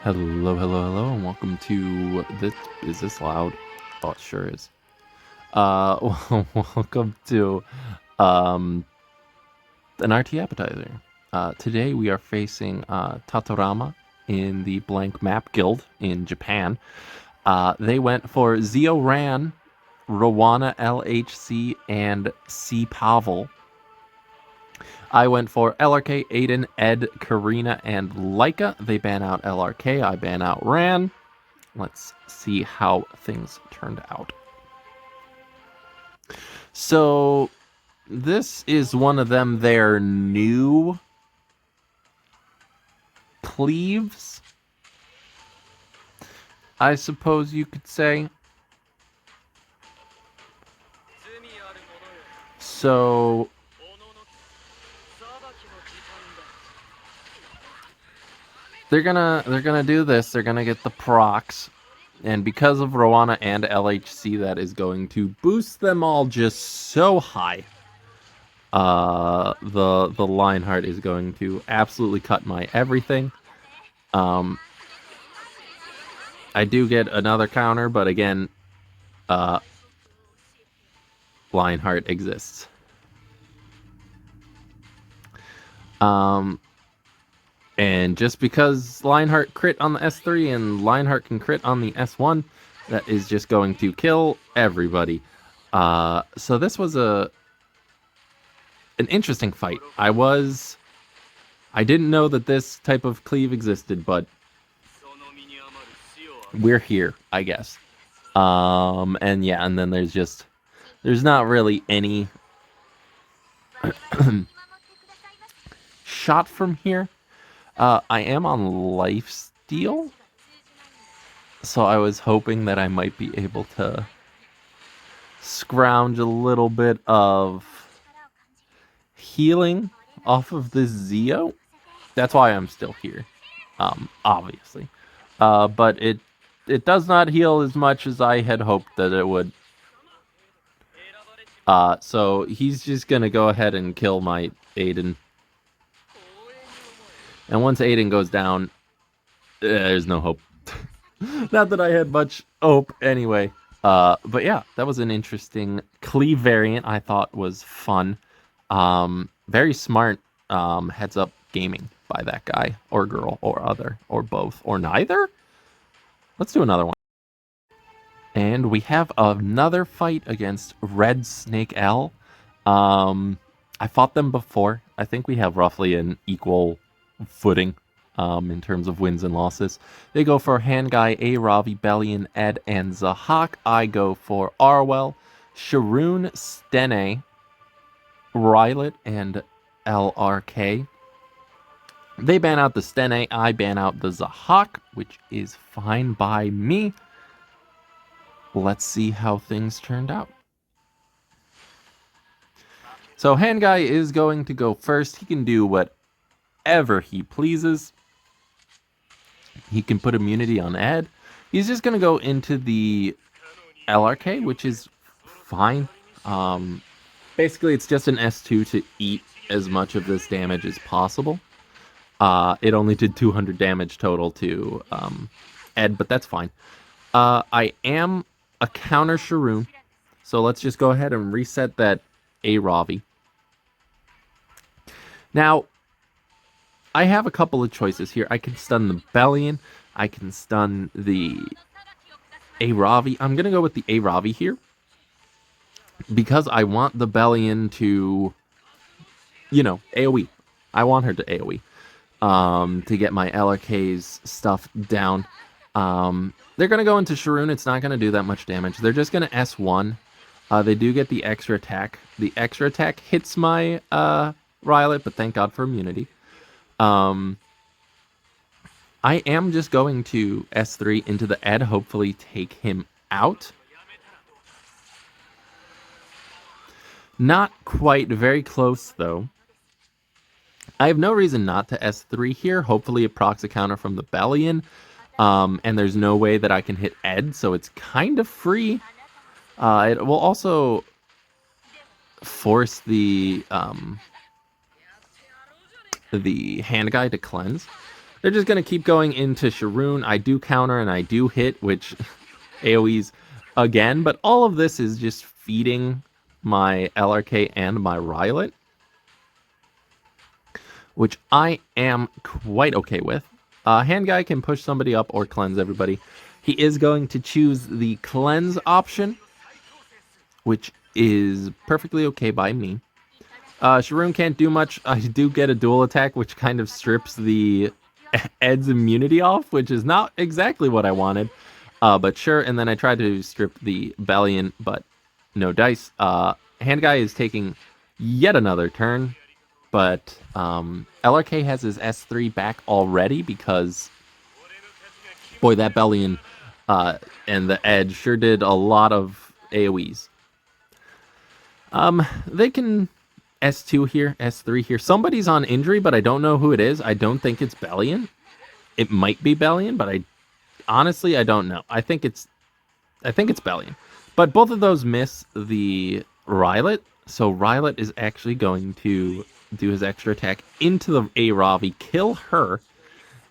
Hello, hello, hello, and welcome to this. Is this loud? Oh, it sure is. Welcome to um an RTAppetizer. Today we are facing Tatorama in the Blank Map Guild in Japan. They went for Zio Ran, Rowana LHC, and C Pavel. I went for LRK, Aiden, Ed, Karina, and Leica. They ban out LRK. I ban out Ran. Let's see how things turned out. So this is one of them, their new cleaves, I suppose you could say. So they're gonna do this. They're gonna get the procs, and because of Rowana and LHC, that is going to boost them all just so high. The Lionheart is going to absolutely cut my everything. I do get another counter, but again, Lionheart exists. And just because Lionheart crit on the S3 and Lionheart can crit on the S1, that is just going to kill everybody. So this was an interesting fight. I didn't know that this type of cleave existed, but we're here, I guess. And yeah, and then there's not really any shot from here. I am on lifesteal, so I was hoping that I might be able to scrounge a little bit of healing off of this Zio. That's why I'm still here, obviously. But it does not heal as much as I had hoped that it would. So he's just gonna go ahead and kill my Aiden. And once Aiden goes down, there's no hope. Not that I had much hope anyway. But yeah, that was an interesting cleave variant I thought was fun. Very smart heads up gaming by that guy or girl or other or both or neither. Let's do another one. And we have another fight against Red Snake L. I fought them before. I think we have roughly an equal footing in terms of wins and losses. They go for Handguy, A-Ravi, Bellion, Ed, and Zahak. I go for Arwell, Sharoon, Stene, Rylet, and LRK. They ban out the Stene, I ban out the Zahak, which is fine by me. Let's see how things turned out. So Handguy is going to go first. He can do whatever he pleases. He can put immunity on Ed. He's just going to go into the LRK, which is fine. Basically, it's just an S2 to eat as much of this damage as possible. It only did 200 damage total to Ed, but that's fine. I am a counter Sharoon, so let's just go ahead and reset that A-Ravi. Now, I have a couple of choices here. I can stun the Bellion. I can stun the A-Ravi. I'm going to go with the A-Ravi here because I want the Bellion to, AoE. I want her to AoE to get my LRK's stuff down. They're going to go into Sharoon. It's not going to do that much damage. They're just going to S1. They do get the extra attack. The extra attack hits my Rylet, but thank God for immunity. I am just going to S3 into the Ed, hopefully take him out. Not quite, very close though. I have no reason not to S3 here. Hopefully it procs a counter from the Bellion. And there's no way that I can hit Ed, so it's kind of free. It will also force the Handguy to cleanse. They're just going to keep going into Sharoon. I do counter and I do hit, which AoEs again, but all of this is just feeding my LRK and my Rylet, which I am quite okay with. Hand Guy can push somebody up or cleanse everybody. He is going to choose the cleanse option, which is perfectly okay by me. Sharoon can't do much. I do get a dual attack, which kind of strips the Ed's immunity off, which is not exactly what I wanted. But sure, and then I tried to strip the Bellion, but no dice. Hand Guy is taking yet another turn, but LRK has his S3 back already because, boy, that Bellion and the Ed sure did a lot of AoEs. They can S2 here, S3 here. Somebody's on injury, but I don't know who it is. I don't think it's Bellion. It might be Bellion, but I don't know. I think it's Bellion. But both of those miss the Rylet, so Rylet is actually going to do his extra attack into the A-Ravi, kill her,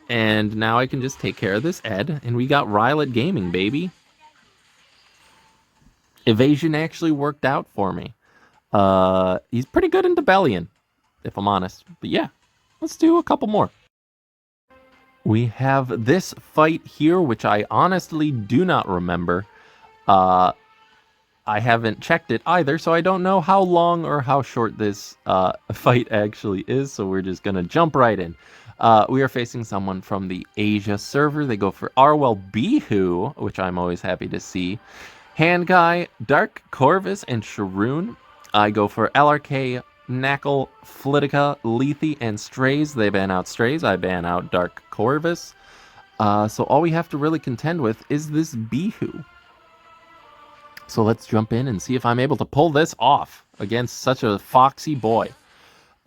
and now I can just take care of this Ed, and we got Rylet gaming, baby. Evasion actually worked out for me. He's pretty good into Bellion, if I'm honest. But yeah, let's do a couple more. We have this fight here, which I honestly do not remember. I haven't checked it either, so I don't know how long or how short this fight actually is, so we're just going to jump right in. We are facing someone from the Asia server. They go for Arwell Bihu, which I'm always happy to see. Hand Guy, Dark Corvus, and Sharoon. I go for LRK, Knackle, Flitica, Lethe, and Strays. They ban out Strays. I ban out Dark Corvus. So all we have to really contend with is this Bihu. So let's jump in and see if I'm able to pull this off against such a foxy boy.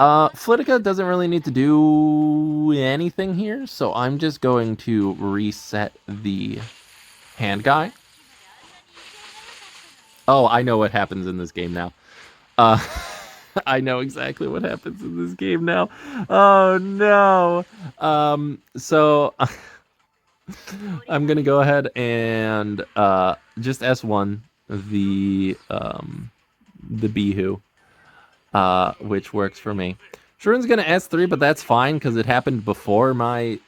Flitica doesn't really need to do anything here, so I'm just going to reset the Hand Guy. Oh, I know what happens in this game now. I know exactly what happens in this game now. Oh, no. So I'm going to go ahead and just S1 the Bihu, which works for me. Sharoon's going to S3, but that's fine because it happened before my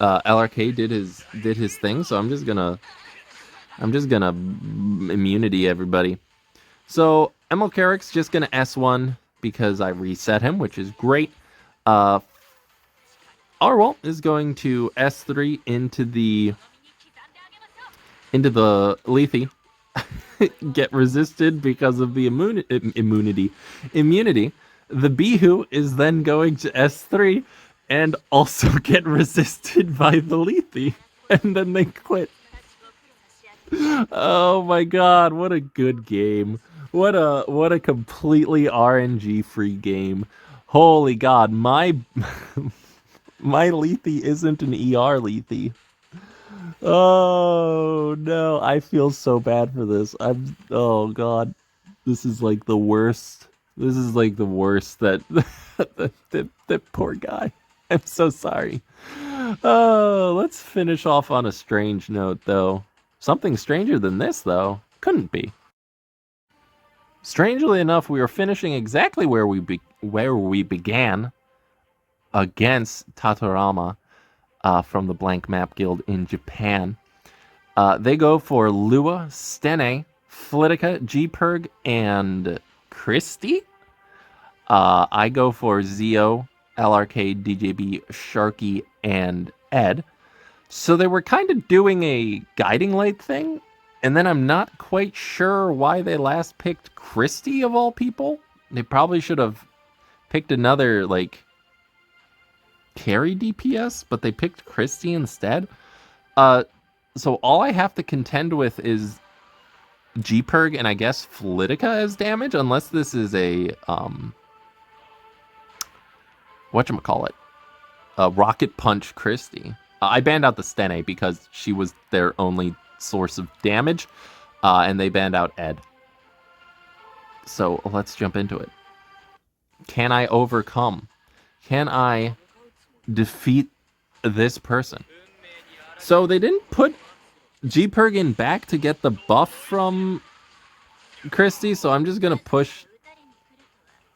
LRK did his thing, so I'm just gonna immunity everybody. So Emilcaric's just gonna S1 because I reset him, which is great. Arwell is going to S3 into the Lethe. Get resisted because of the immunity. The Bihu is then going to S3 and also get resisted by the Lethe, and then they quit. Oh my god, what a good game. What a completely RNG free game. Holy god, my Lethe isn't an ER Lethe. Oh no, I feel so bad for this. Oh god. This is like the worst. This is like the worst that that poor guy. I'm so sorry. Oh, let's finish off on a strange note, though. Something stranger than this, though, couldn't be. Strangely enough, we are finishing exactly where we began against Tatorama from the Blank Map Guild in Japan. They go for Lua, Stene, Flitica, G-Perg, and Christy. I go for Zio, LRK, DJB, Sharky, and Ed. So they were kind of doing a guiding light thing, and then I'm not quite sure why they last picked Christy of all people. They probably should have picked another, like, carry DPS, but they picked Christy instead. So all I have to contend with is G-Perg and I guess Flitica as damage, unless this is a, whatchamacallit, Rocket Punch Christy. I banned out the Stene because she was their only source of damage, and they banned out Ed. So let's jump into it. Can I overcome? Can I defeat this person. So they didn't put G-Perg in back to get the buff from Christie, so I'm just gonna push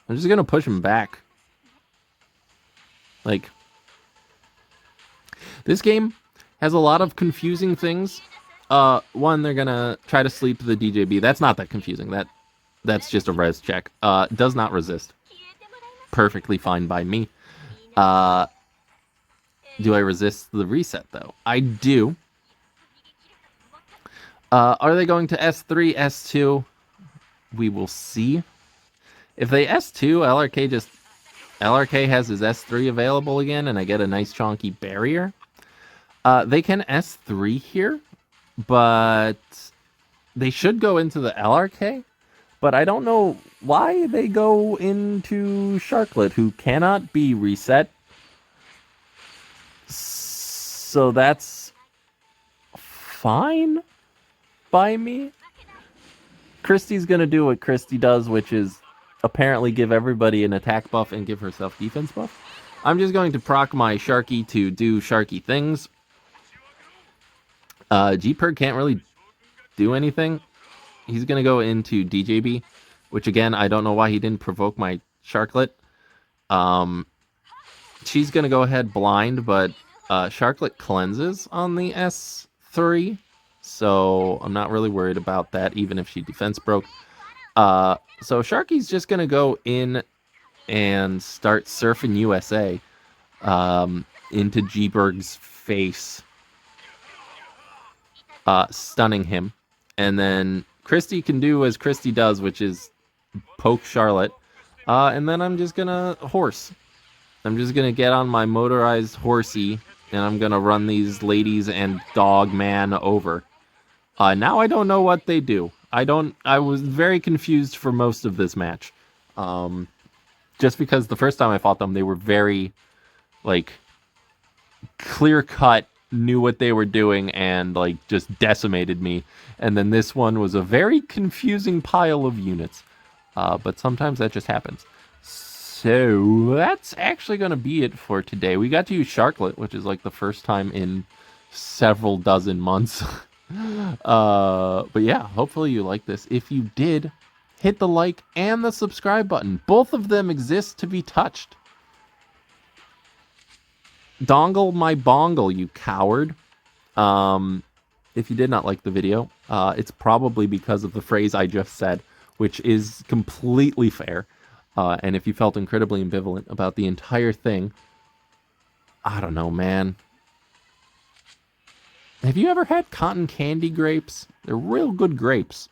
him back. Like, this game has a lot of confusing things. One, they're gonna try to sleep the DJB. That's not that confusing. That's just a res check. Does not resist. Perfectly fine by me. Do I resist the reset, though? I do. Are they going to S3, S2? We will see. If they S2, LRK has his S3 available again, and I get a nice chonky barrier. They can S3 here, but they should go into the LRK. But I don't know why they go into Sharklet, who cannot be reset. So that's fine by me. Christie's going to do what Christie does, which is apparently give everybody an attack buff and give herself defense buff. I'm just going to proc my Sharky to do Sharky things. G-Perg can't really do anything. He's going to go into DJB, which again, I don't know why he didn't provoke my Sharklet. She's going to go ahead blind, but Sharklet cleanses on the S3, so I'm not really worried about that, even if she defense broke. So Sharky's just going to go in and start surfing USA into G-Berg's face, stunning him. And then Christie can do as Christie does, which is poke Charlotte. And then I'm just going to horse. I'm just going to get on my motorized horsey, and I'm going to run these ladies and dog man over. Now I don't know what they do. I was very confused for most of this match. Just because the first time I fought them, they were very, like, clear-cut, knew what they were doing, and, like, just decimated me. And then this one was a very confusing pile of units. But sometimes that just happens. So that's actually going to be it for today. We got to use Sharklet, which is like the first time in several dozen months. But yeah, hopefully you like this. If you did, hit the like and the subscribe button. Both of them exist to be touched. Dongle my bongle, you coward. If you did not like the video, it's probably because of the phrase I just said, which is completely fair. And if you felt incredibly ambivalent about the entire thing, I don't know, man. Have you ever had cotton candy grapes? They're real good grapes.